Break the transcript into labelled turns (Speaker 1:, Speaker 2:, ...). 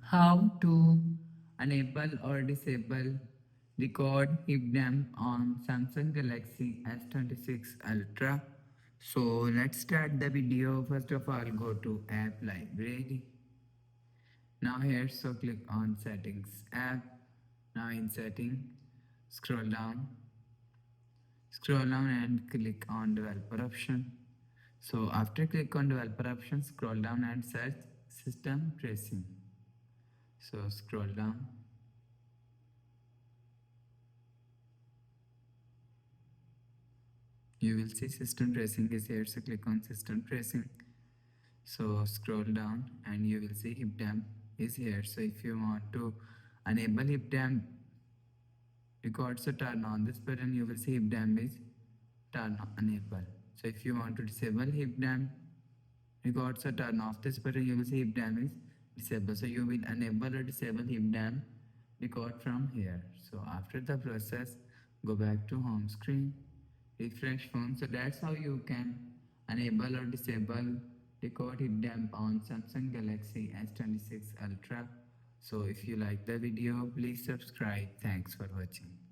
Speaker 1: How to enable or disable record heap dump on Samsung Galaxy S26 Ultra. So let's start the video. First of all, go to app library. Now here, so click on settings app. Now in setting, scroll down, and click on developer option. So after click on developer option, scroll down and search system tracing. So scroll down. You will see system tracing is here, so click on system tracing. So scroll down and you will see hip dump is here. So if you want to enable hip dump records, so turn on this button, you will see hip dump is turn on enable. So if you want to disable hip dump records, so turn off this button, you will see hip dump is disabled. So you will enable or disable hip dump record from here. So after the process, go back to home screen, refresh phone. So that's how you can enable or disable record hip dump on Samsung Galaxy S26 Ultra. So if you like the video, please subscribe. Thanks for watching.